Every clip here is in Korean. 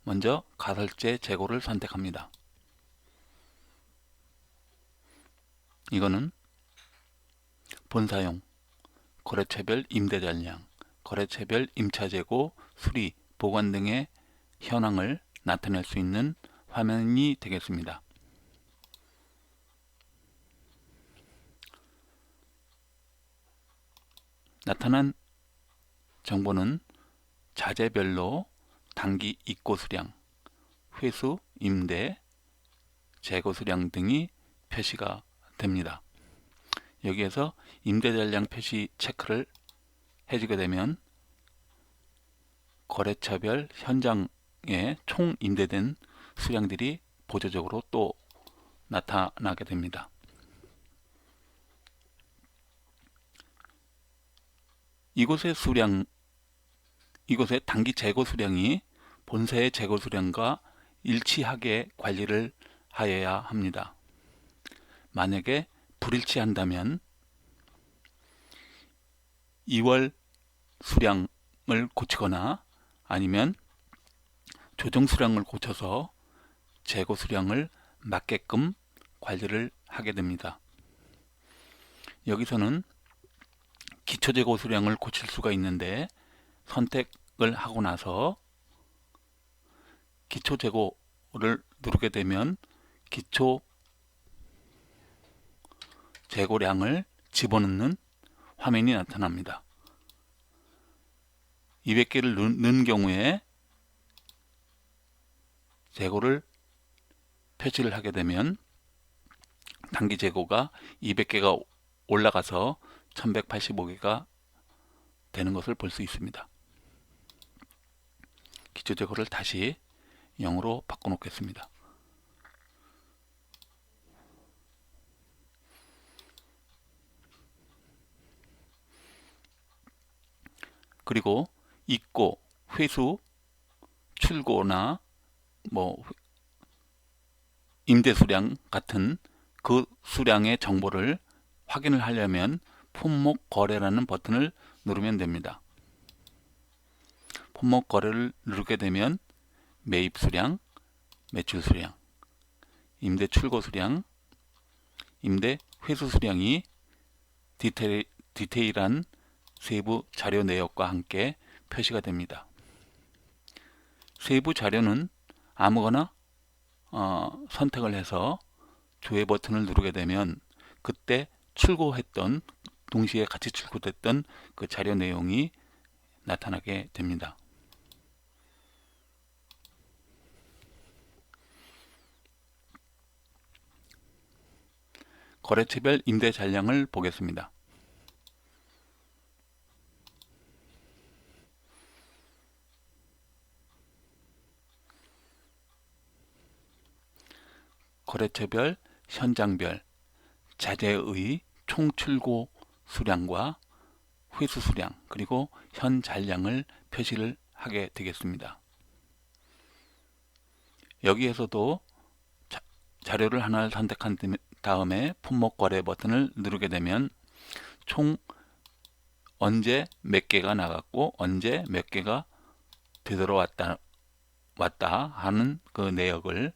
먼저 가설제 재고를 선택합니다. 이거는 본사용, 거래처별 임대전량, 거래처별 임차재고, 수리, 보관 등의 현황을 나타낼 수 있는 화면이 되겠습니다. 나타난 정보는 자재별로 단기 입고 수량, 회수, 임대, 재고 수량 등이 표시가 됩니다. 여기에서 임대 전량 표시 체크를 해주게 되면 거래처별 현장에 총 임대된 수량들이 보조적으로 또 나타나게 됩니다. 이곳의 단기 재고 수량이 본사의 재고 수량과 일치하게 관리를 하여야 합니다. 만약에 불일치한다면 2월 수량을 고치거나 아니면 조정 수량을 고쳐서 재고 수량을 맞게끔 관리를 하게 됩니다. 여기서는 기초 재고 수량을 고칠 수가 있는데 선택을 하고 나서 기초 재고를 누르게 되면 기초 재고량을 집어넣는 화면이 나타납니다. 200개를 넣은 경우에 재고를 표시를 하게 되면 단기 재고가 200개가 올라가서 1185개가 되는 것을 볼 수 있습니다. 기초 재고를 다시 0으로 바꿔 놓겠습니다. 그리고 입고, 회수, 출고나 임대 수량 같은 그 수량의 정보를 확인을 하려면 품목 거래라는 버튼을 누르면 됩니다. 품목 거래를 누르게 되면 매입 수량, 매출 수량, 임대 출고 수량, 임대 회수 수량이 디테일한 세부 자료 내역과 함께 표시가 됩니다. 세부 자료는 아무거나 선택을 해서 조회 버튼을 누르게 되면 그때 출고했던, 동시에 같이 출고됐던 그 자료 내용이 나타나게 됩니다. 거래처별 임대 잔량을 보겠습니다. 거래처별, 현장별, 자재의 총 출고 수량과 회수 수량, 그리고 현 잔량을 표시를 하게 되겠습니다. 여기에서도 자료를 하나를 선택한 다음에 품목 거래 버튼을 누르게 되면 총 언제 몇 개가 나갔고 언제 몇 개가 되돌아왔다 하는 그 내역을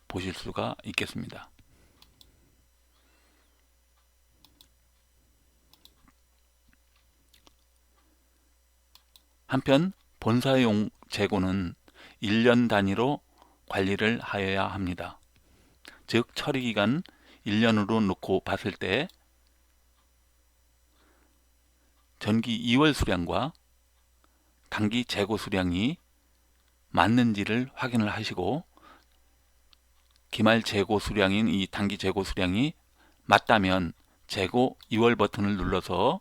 보실 수가 있겠습니다. 한편 본사용 재고는 1년 단위로 관리를 하여야 합니다. 즉 처리기간 1년으로 놓고 봤을 때 전기 2월 수량과 단기 재고 수량이 맞는지를 확인을 하시고 기말 재고 수량인 이 단기 재고 수량이 맞다면 재고 2월 버튼을 눌러서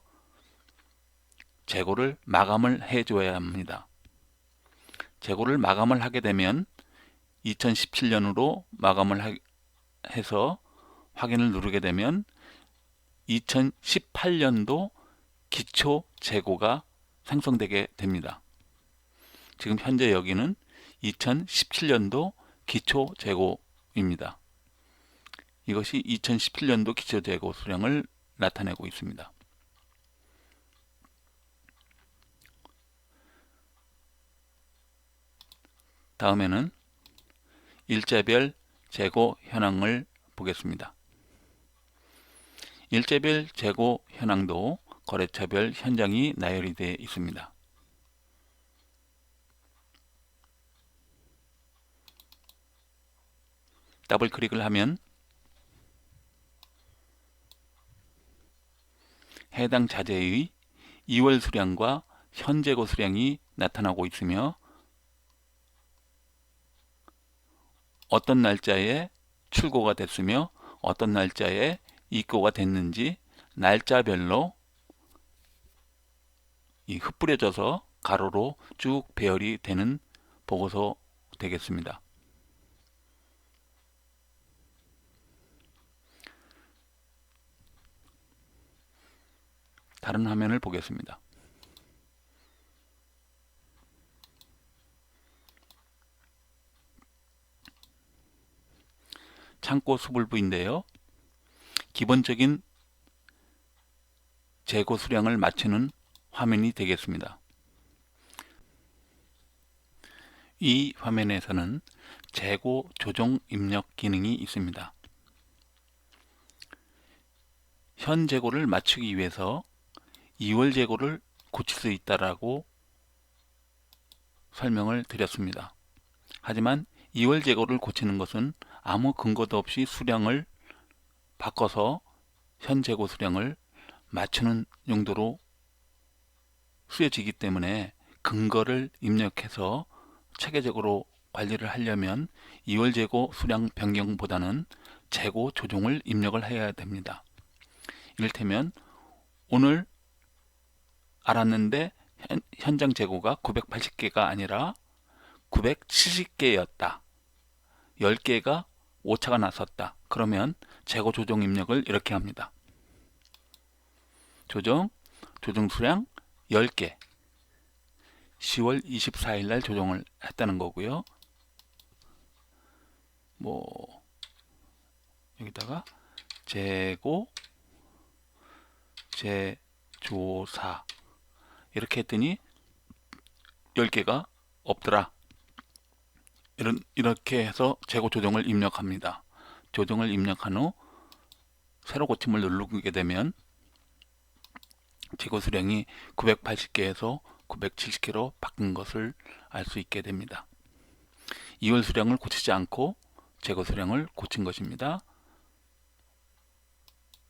재고를 마감을 해줘야 합니다. 재고를 마감을 하게 되면 2017년으로 마감을 해서 확인을 누르게 되면 2018년도 기초 재고가 생성되게 됩니다. 지금 현재 여기는 2017년도 기초 재고입니다. 이것이 2017년도 기초 재고 수량을 나타내고 있습니다. 다음에는 일자별 재고 현황을 보겠습니다. 일자별 재고 현황도 거래처별 현장이 나열이 되어 있습니다. 더블 클릭을 하면 해당 자재의 2월 수량과 현재고 수량이 나타나고 있으며 어떤 날짜에 출고가 됐으며 어떤 날짜에 입고가 됐는지 날짜별로 흩뿌려져서 가로로 쭉 배열이 되는 보고서 되겠습니다. 다른 화면을 보겠습니다. 창고 수불부인데요. 기본적인 재고 수량을 맞추는 화면이 되겠습니다. 이 화면에서는 재고 조정 입력 기능이 있습니다. 현 재고를 맞추기 위해서 2월 재고를 고칠 수 있다라고 설명을 드렸습니다. 하지만 2월 재고를 고치는 것은 아무 근거도 없이 수량을 바꿔서 현 재고 수량을 맞추는 용도로 쓰여지기 때문에 근거를 입력해서 체계적으로 관리를 하려면 2월 재고 수량 변경보다는 재고 조정을 입력을 해야 됩니다. 이를테면 오늘 알았는데 현장 재고가 980개가 아니라 970개였다. 10개가 오차가 났었다. 그러면 재고 조정 입력을 이렇게 합니다. 조정 수량 10개 10월 24일 날 조정을 했다는 거고요. 여기다가 재고 재조사 이렇게 했더니 10개가 없더라. 이렇게 해서 재고 조정을 입력합니다. 조정을 입력한 후 새로 고침을 누르게 되면 재고 수량이 980개에서 970개로 바뀐 것을 알 수 있게 됩니다. 2월 수량을 고치지 않고 재고 수량을 고친 것입니다.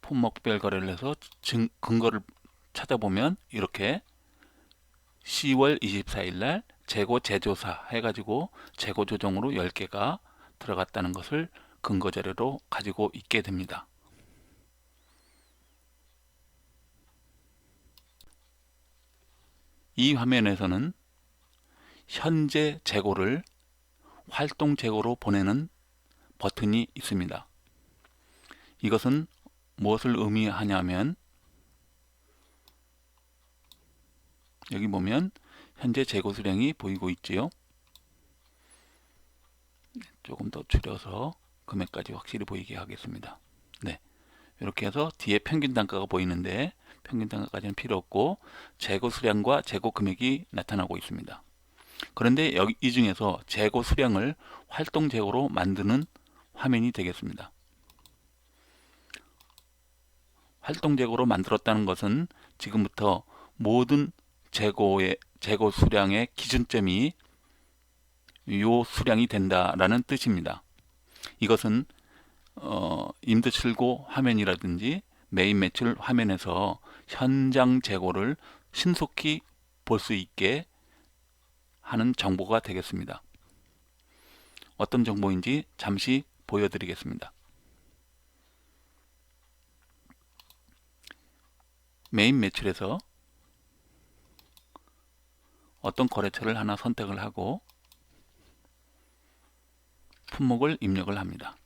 품목별 거래를 해서 근거를 찾아보면 이렇게 10월 24일 날 재고 재조사 해가지고 재고 조정으로 10개가 들어갔다는 것을 근거 자료로 가지고 있게 됩니다. 이 화면에서는 현재 재고를 활동 재고로 보내는 버튼이 있습니다. 이것은 무엇을 의미하냐면 여기 보면 현재 재고 수량이 보이고 있지요. 조금 더 줄여서 금액까지 확실히 보이게 하겠습니다. 네, 이렇게 해서 뒤에 평균 단가가 보이는데 평균 단가까지는 필요 없고 재고 수량과 재고 금액이 나타나고 있습니다. 그런데 여기 이 중에서 재고 수량을 활동 재고로 만드는 화면이 되겠습니다. 활동 재고로 만들었다는 것은 지금부터 모든 재고 수량의 기준점이 요 수량이 된다라는 뜻입니다. 이것은 임대출고 화면이라든지 메인 매출 화면에서 현장 재고를 신속히 볼 수 있게 하는 정보가 되겠습니다. 어떤 정보인지 잠시 보여드리겠습니다. 메인 매출에서 어떤 거래처를 하나 선택을 하고 품목을 입력을 합니다.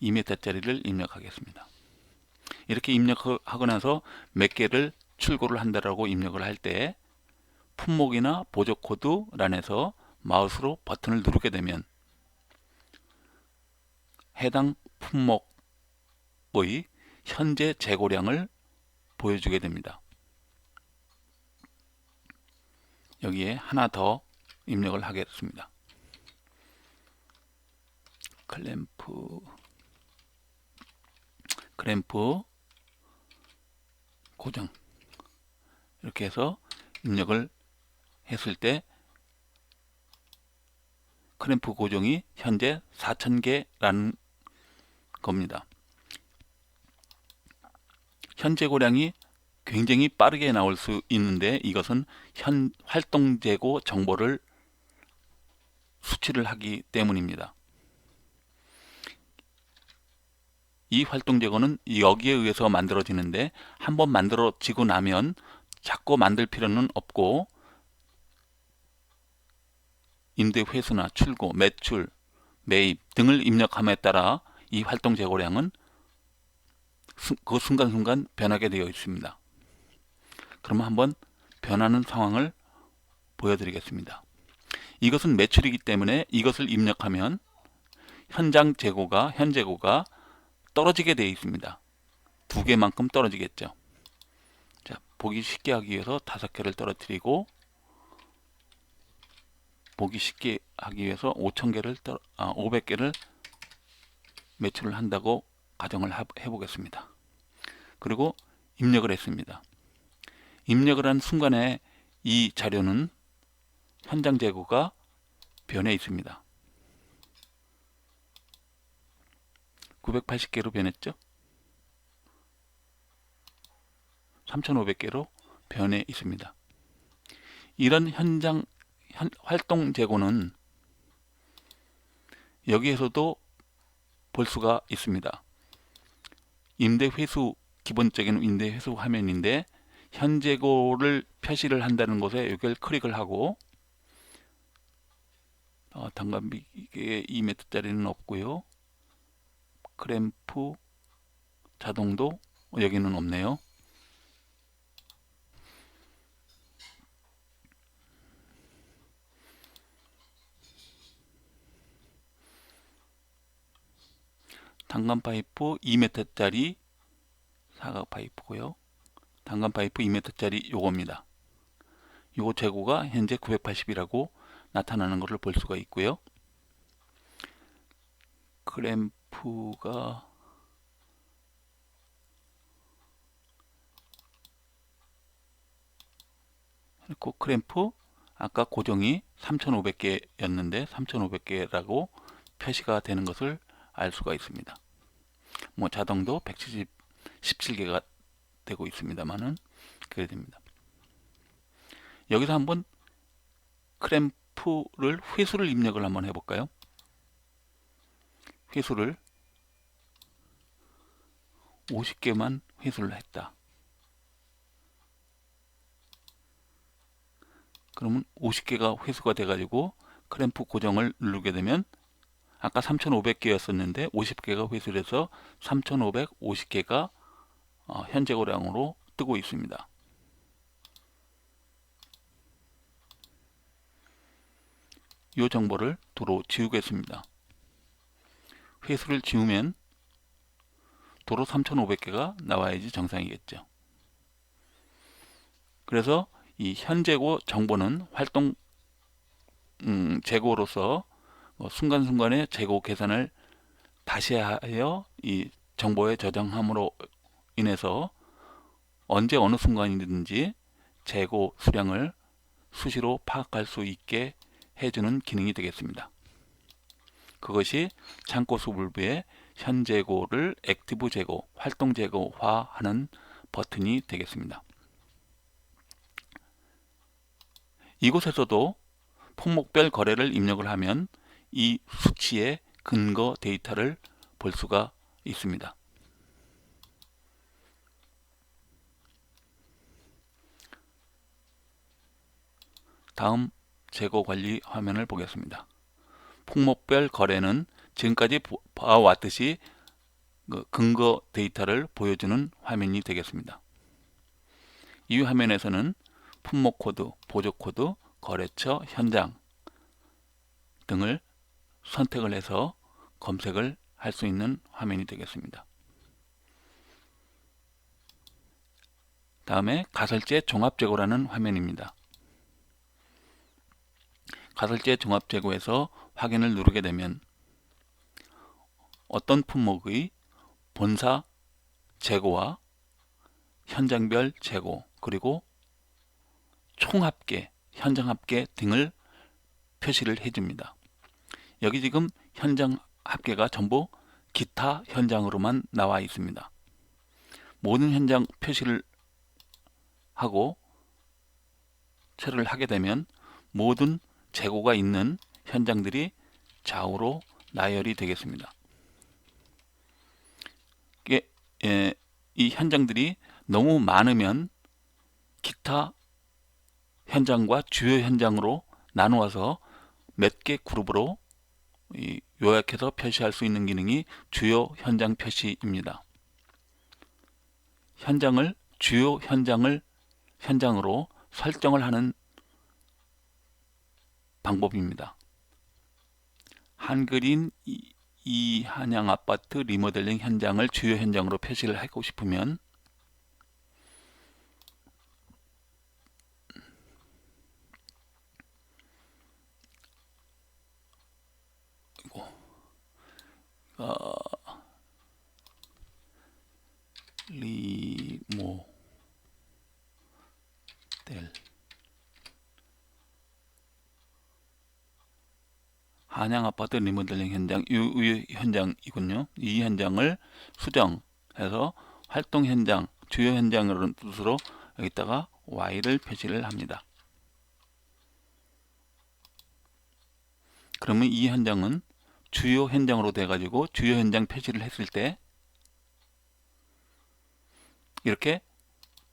2m짜리를 입력하겠습니다. 이렇게 입력하고 나서 몇 개를 출고를 한다라고 입력을 할 때 품목이나 보조 코드 란에서 마우스로 버튼을 누르게 되면 해당 품목의 현재 재고량을 보여주게 됩니다. 여기에 하나 더 입력을 하겠습니다. 클램프 고정, 이렇게 해서 입력을 했을 때 클램프 고정이 현재 4000개라는 겁니다. 현재 고량이 굉장히 빠르게 나올 수 있는데, 이것은 현 활동 재고 정보를 수치를 하기 때문입니다. 이 활동 재고는 여기에 의해서 만들어지는데, 한번 만들어지고 나면 자꾸 만들 필요는 없고, 임대 회수나 출고, 매출, 매입 등을 입력함에 따라 이 활동 재고량은 그 순간순간 변하게 되어 있습니다. 그러면 한번 변하는 상황을 보여드리겠습니다. 이것은 매출이기 때문에 이것을 입력하면 현 재고가 떨어지게 되어 있습니다. 2개만큼 떨어지겠죠. 자, 보기 쉽게 하기 위해서 5개를 떨어뜨리고, 보기 쉽게 하기 위해서 500개를 매출을 한다고 가정을 해보겠습니다. 그리고 입력을 했습니다. 입력을 한 순간에 이 자료는 현장 재고가 변해 있습니다. 980개로 변했죠. 3500개로 변해 있습니다. 이런 활동 재고는 여기에서도 볼 수가 있습니다. 임대 회수, 기본적인 임대 회수 화면인데, 현 재고를 표시를 한다는 곳에 이걸 클릭을 하고, 단감비에 2m짜리는 없고요. 클램프 자동도 여기는 없네요. 단감 파이프 2m짜리 사각 파이프고요. 단감 파이프 2m짜리 요겁니다. 요거 재고가 현재 980이라고 나타나는 것을 볼 수가 있고요. 클램프가 그리고 클램프 아까 고정이 3500개였는데 3500개라고 표시가 되는 것을 알 수가 있습니다. 뭐 자동도 117개가 되고 있습니다만은 그래 됩니다. 여기서 한번 클램프를 회수를 입력을 한번 해볼까요? 회수를 50개만 회수를 했다. 그러면 50개가 회수가 돼가지고 클램프 고정을 누르게 되면 아까 3500개였었는데 50개가 회수를 해서 3550개가 현재 고량으로 뜨고 있습니다. 이 정보를 도로 지우겠습니다. 회수를 지우면 도로 3500개가 나와야지 정상이겠죠. 그래서 이 현재고 정보는 활동 재고로서 순간순간의 재고 계산을 다시 하여 이 정보에 저장함으로 인해서 언제 어느 순간이든지 재고 수량을 수시로 파악할 수 있게 해주는 기능이 되겠습니다. 그것이 창고 수불부의 현재고를 액티브 재고, 활동 재고화하는 버튼이 되겠습니다. 이곳에서도 품목별 거래를 입력을 하면 이 수치의 근거 데이터를 볼 수가 있습니다. 다음 재고 관리 화면을 보겠습니다. 품목별 거래는 지금까지 봐왔듯이 근거 데이터를 보여주는 화면이 되겠습니다. 이 화면에서는 품목 코드, 보조 코드, 거래처, 현장 등을 선택을 해서 검색을 할 수 있는 화면이 되겠습니다. 다음에 가설제 종합재고라는 화면입니다. 가설재 종합재고에서 확인을 누르게 되면 어떤 품목의 본사 재고와 현장별 재고, 그리고 총합계, 현장합계 등을 표시를 해줍니다. 여기 지금 현장 합계가 전부 기타 현장으로만 나와 있습니다. 모든 현장 표시를 하고 체를 하게 되면 모든 재고가 있는 현장들이 좌우로 나열이 되겠습니다. 이 현장들이 너무 많으면 기타 현장과 주요 현장으로 나누어서 몇 개 그룹으로 요약해서 표시할 수 있는 기능이 주요 현장 표시입니다. 현장을 주요 현장으로 설정을 하는 방법입니다. 한글인 이한양 아파트 리모델링 현장을 주요 현장으로 표시를 하고 싶으면 리모델 한양아파트 리모델링 현장, 이 현장이군요. 이 현장을 수정해서 활동 현장, 주요 현장이라는 뜻으로 여기다가 Y를 표시를 합니다. 그러면 이 현장은 주요 현장으로 돼 가지고 주요 현장 표시를 했을 때 이렇게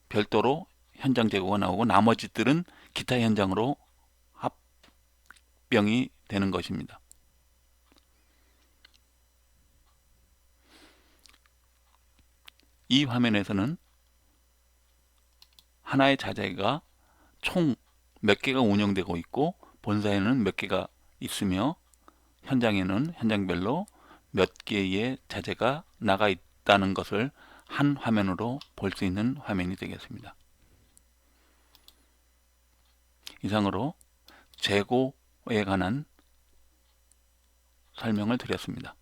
별도로 현장 재고가 나오고 나머지들은 기타 현장으로 합병이 되는 것입니다. 이 화면에서는 하나의 자재가 총 몇 개가 운영되고 있고 본사에는 몇 개가 있으며 현장에는 현장별로 몇 개의 자재가 나가 있다는 것을 한 화면으로 볼 수 있는 화면이 되겠습니다. 이상으로 재고에 관한 설명을 드렸습니다.